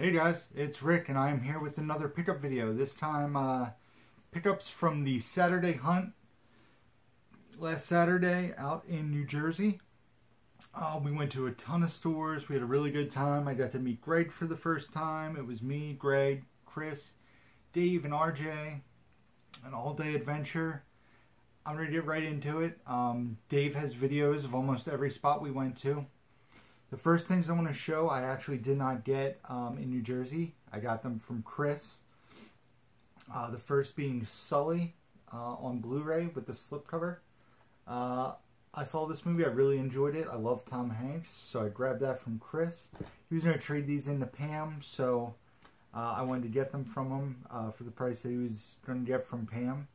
Hey guys, it's Rick and I am here with another pickup video. This time pickups from the Saturday hunt last Saturday out in New Jersey. We went to a ton of stores. We had a really good time. I got to meet Greg for the first time. It was me, Greg, Chris, Dave, and RJ. An all-day adventure. I'm ready to get right into it. Dave has videos of almost every spot we went to. The first things I want to show I actually did not get in New Jersey. I got them from Chris. The first being Sully on Blu-ray with the slipcover. I saw this movie. I really enjoyed it. I love Tom Hanks, so I grabbed that from Chris. He was going to trade these into Pam, so I wanted to get them from him for the price that he was going to get from Pam.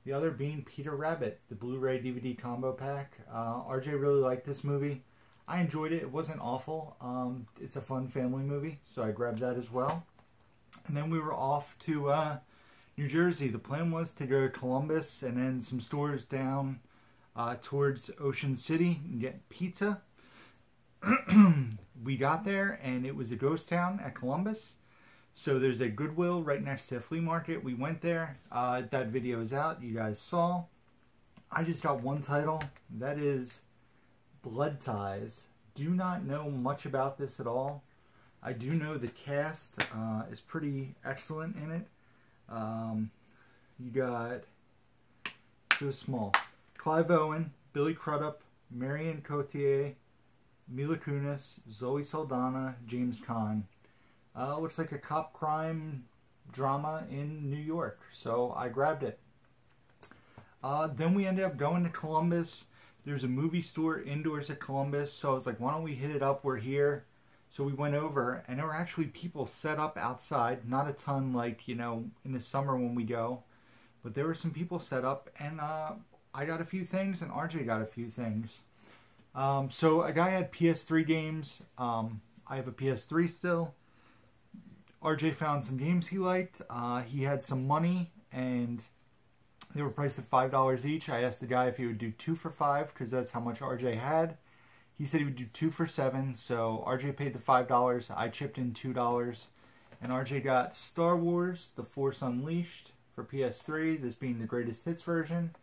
The other being Peter Rabbit, the Blu-ray DVD combo pack. RJ really liked this movie. I enjoyed it. It wasn't awful. It's a fun family movie, so I grabbed that as well. And then we were off to New Jersey. The plan was to go to Columbus and then some stores down towards Ocean City and get pizza. We got there and it was a ghost town at Columbus. So there's a Goodwill right next to the Flea Market. We went there. That video is out. You guys saw. I just got one title. That is Blood Ties. Do not know much about this at all. I do know the cast is pretty excellent in it. You got, so small, Clive Owen, Billy Crudup, Marion Cotillard, Mila Kunis, Zoe Saldana, James Caan. Looks like a cop crime drama in New York, so I grabbed it. Then we ended up going to Columbus. There's a movie store indoors at Columbus, so I was like, why don't we hit it up? We're here. So we went over, and there were actually people set up outside. Not a ton like, you know, in the summer when we go. But there were some people set up, and I got a few things, and RJ got a few things. So a guy had PS3 games. I have a PS3 still. RJ found some games he liked. He had some money, and they were priced at $5 each. I asked the guy if he would do 2 for $5 because that's how much RJ had. He said he would do 2 for $7, so RJ paid the $5. I chipped in $2, and RJ got Star Wars: The Force Unleashed for PS3, this being the greatest hits version,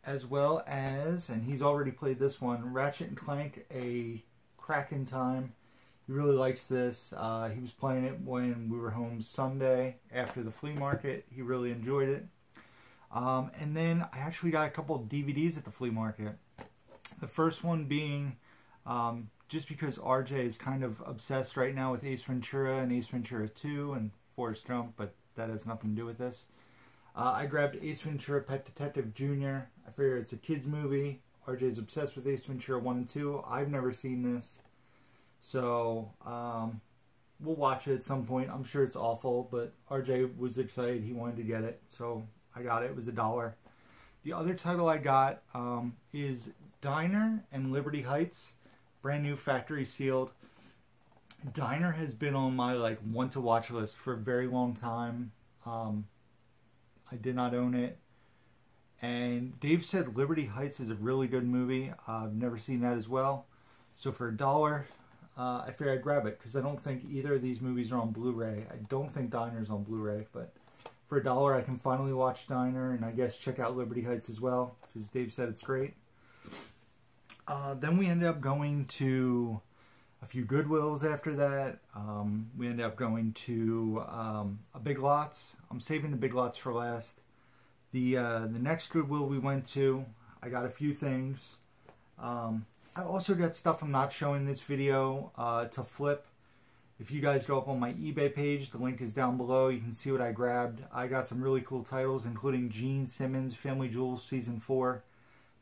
as well as, and he's already played this one, Ratchet & Clank: A Crack in Time. He really likes this. He was playing it when we were home Sunday after the flea market. He really enjoyed it. And then I actually got a couple of DVDs at the flea market. The first one being, just because RJ is kind of obsessed right now with Ace Ventura and Ace Ventura 2 and Forrest Gump, but that has nothing to do with this. I grabbed Ace Ventura Pet Detective Jr. I figure it's a kid's movie. RJ is obsessed with Ace Ventura 1 and 2. I've never seen this. So, we'll watch it at some point. I'm sure it's awful, but RJ was excited. He wanted to get it, so I got it. It was $1. The other title I got is Diner and Liberty Heights, brand new factory sealed. Diner has been on my want to watch list for a very long time. I did not own it, and Dave said Liberty Heights is a really good movie. I've never seen that as well, so for $1, I figured I'd grab it because I don't think either of these movies are on Blu-ray. I don't think Diner's on Blu-ray, but for $1 I can finally watch Diner and I guess check out Liberty Heights as well because Dave said it's great. Then we ended up going to a few Goodwills after that. We ended up going to a Big Lots. I'm saving the Big Lots for last. The next Goodwill we went to, I got a few things. I also got stuff I'm not showing in this video to flip. If you guys go up on my eBay page, the link is down below. You can see what I grabbed. I got some really cool titles, including Gene Simmons, Family Jewels Season 4.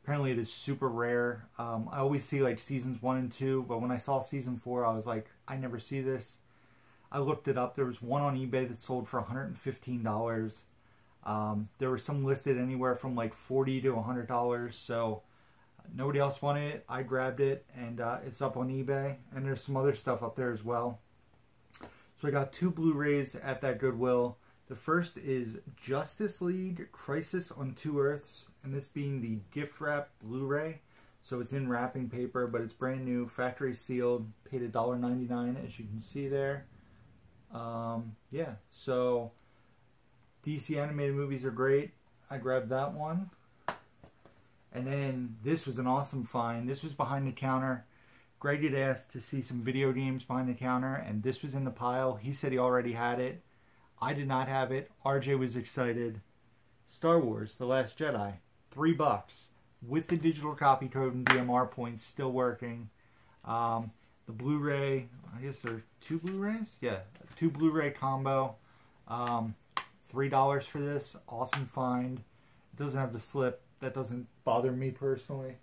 Apparently it is super rare. I always see Seasons 1 and 2, but when I saw Season 4, I was like, I never see this. I looked it up. There was one on eBay that sold for $115. There were some listed anywhere from $40 to $100, so nobody else wanted it. I grabbed it, and it's up on eBay, and there's some other stuff up there as well. So I got 2 Blu-rays at that Goodwill. The first is Justice League Crisis on Two Earths, and this being the gift wrap Blu-ray. So it's in wrapping paper, but it's brand new, factory sealed, paid $1.99 as you can see there. Yeah, so DC animated movies are great. I grabbed that one. And then this was an awesome find. This was behind the counter. Greg had asked to see some video games behind the counter, and this was in the pile. He said he already had it. I did not have it. RJ was excited. Star Wars: The Last Jedi. $3 with the digital copy code and DMR points still working. The Blu-ray, I guess there are 2 Blu-rays? Yeah, 2 Blu-ray combo. $3 for this. Awesome find. It doesn't have the slip. That doesn't bother me personally.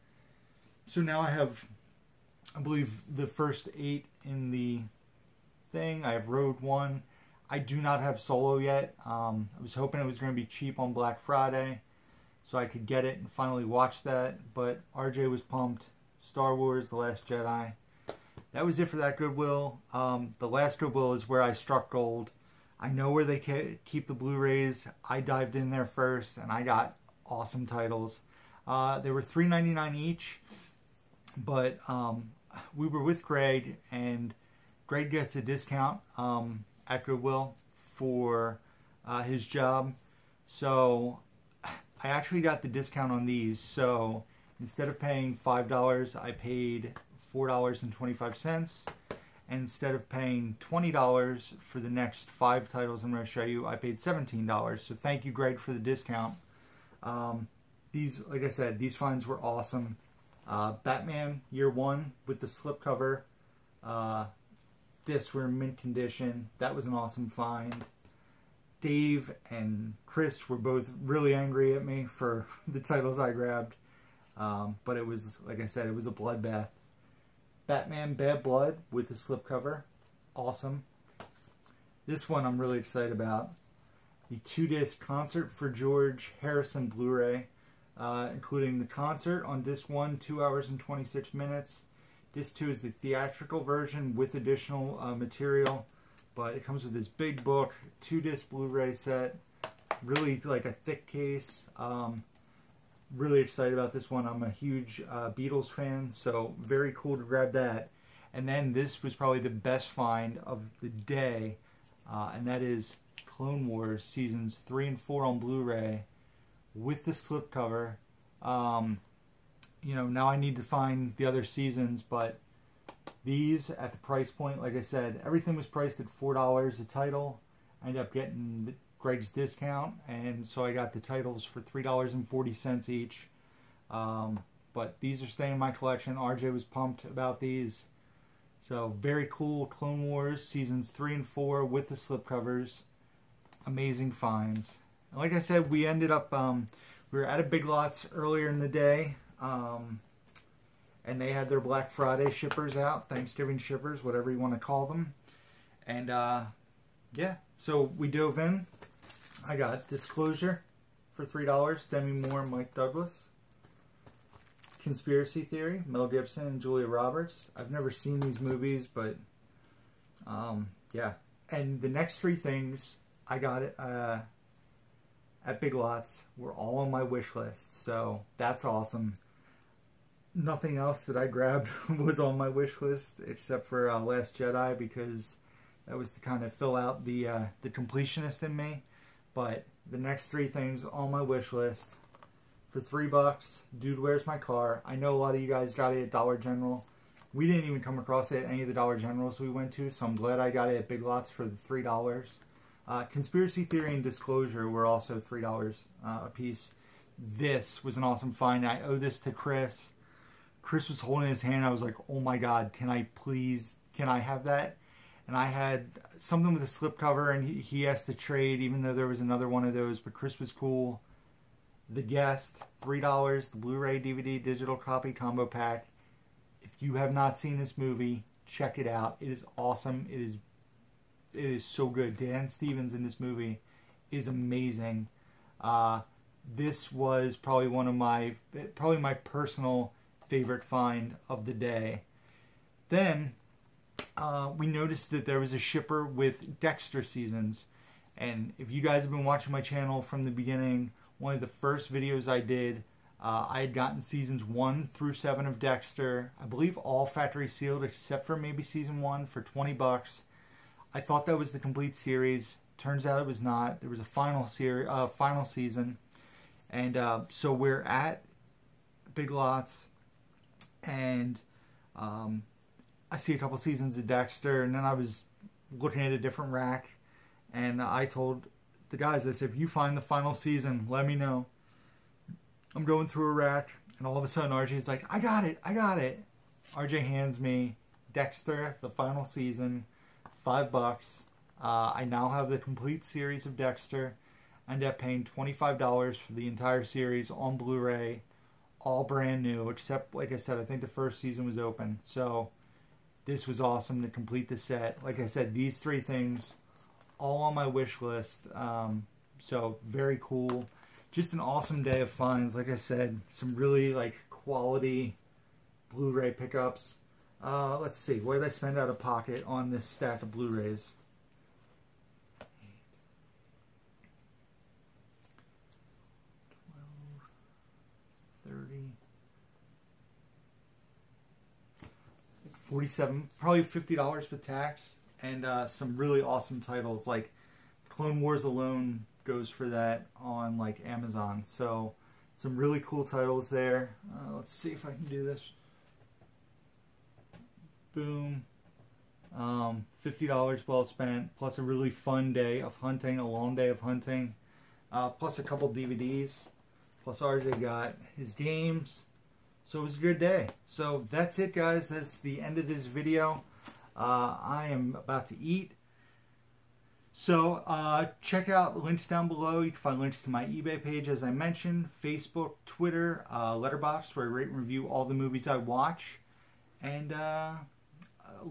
So now I have, I believe, the first 8 in the thing. I have Road One. I do not have Solo yet. I was hoping it was going to be cheap on Black Friday so I could get it and finally watch that. But RJ was pumped. Star Wars: The Last Jedi. That was it for that Goodwill. The last Goodwill is where I struck gold. I know where they keep the Blu-rays. I dived in there first and I got awesome titles. They were $3.99 each, but we were with Greg, and Greg gets a discount at Goodwill for his job. So I actually got the discount on these. So instead of paying $5, I paid $4.25. And instead of paying $20 for the next 5 titles I'm going to show you, I paid $17. So thank you, Greg, for the discount. These, like I said, these finds were awesome. Batman Year One with the slipcover. Discs were in mint condition. That was an awesome find. Dave and Chris were both really angry at me for the titles I grabbed. But it was, like I said, it was a bloodbath. Batman Bad Blood with the slipcover. Awesome. This one I'm really excited about. The 2-disc Concert for George Harrison Blu-ray, including the concert on disc 1, 2 hours and 26 minutes. Disc 2 is the theatrical version with additional material, but it comes with this big book, 2-disc Blu-ray set, really like a thick case. Really excited about this one. I'm a huge Beatles fan, so very cool to grab that. And then this was probably the best find of the day, and that is Clone Wars Seasons 3 and 4 on Blu-ray with the slipcover. You know, now I need to find the other seasons, but these at the price point, like I said, everything was priced at $4 a title. I ended up getting Greg's discount, and so I got the titles for $3.40 each. But these are staying in my collection. RJ was pumped about these. So very cool. Clone Wars Seasons 3 and 4 with the slipcovers. Amazing finds. And like I said, we ended up, we were at a Big Lots earlier in the day, and they had their Black Friday shippers out, Thanksgiving shippers, whatever you want to call them. And yeah, so we dove in. I got Disclosure for $3, Demi Moore and Mike Douglas. Conspiracy Theory, Mel Gibson and Julia Roberts. I've never seen these movies, but yeah. And the next 3 things I got it at Big Lots were all on my wish list, so that's awesome. Nothing else that I grabbed was on my wish list except for Last Jedi, because that was to kind of fill out the completionist in me. But the next 3 things on my wish list for $3. Dude, Where's My Car? I know a lot of you guys got it at Dollar General. We didn't even come across it at any of the Dollar Generals we went to, so I'm glad I got it at Big Lots for the $3. Conspiracy Theory and Disclosure were also $3 a piece. This was an awesome find. I owe this to Chris. Chris was holding his hand. I was like, oh my God, can I have that? And I had something with a slipcover, and he asked to trade, even though there was another one of those, but Chris was cool. The Guest, $3, the Blu-ray DVD digital copy combo pack. If you have not seen this movie, check it out. It is awesome. It is so good. Dan Stevens in this movie is amazing. This was probably one of my personal favorite find of the day. Then we noticed that there was a shipper with Dexter seasons, and if you guys have been watching my channel from the beginning, one of the first videos I did, I had gotten seasons 1 through 7 of Dexter. I believe all factory sealed except for maybe season 1 for $20. I thought that was the complete series. Turns out it was not. There was a final season, and so we're at Big Lots, and I see a couple seasons of Dexter, and then I was looking at a different rack, and I told the guys, I said, if you find the final season, let me know. I'm going through a rack, and all of a sudden RJ's like, I got it. RJ hands me Dexter, the final season, $5. I now have the complete series of Dexter. I ended up paying $25 for the entire series on Blu-ray, all brand new, except, like I said, I think the first season was open. So this was awesome to complete the set. Like I said, these three things all on my wish list. So very cool. Just an awesome day of finds. Like I said, some really like quality Blu-ray pickups. Let's see, what did I spend out of pocket on this stack of Blu-rays? 30, 47, probably $50 with tax, and some really awesome titles like Clone Wars alone goes for that on like Amazon. So some really cool titles there. Let's see if I can do this. Boom. $50 well spent, plus a really fun day of hunting, a long day of hunting, plus a couple DVDs, plus RJ got his games. So it was a good day. So that's it, guys. That's the end of this video. I am about to eat. So check out links down below. You can find links to my eBay page, as I mentioned, Facebook, Twitter, Letterboxd, where I rate and review all the movies I watch, and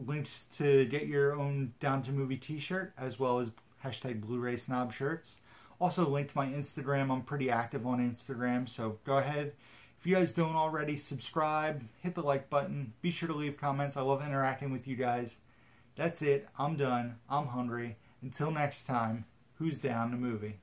links to get your own Down to Movie t-shirt, as well as hashtag Blu-ray Snob shirts. Also linked to my Instagram. I'm pretty active on Instagram, so go ahead. If you guys don't already, subscribe, hit the like button, be sure to leave comments. I love interacting with you guys. That's it. I'm done. I'm hungry. Until next time, who's down to movie?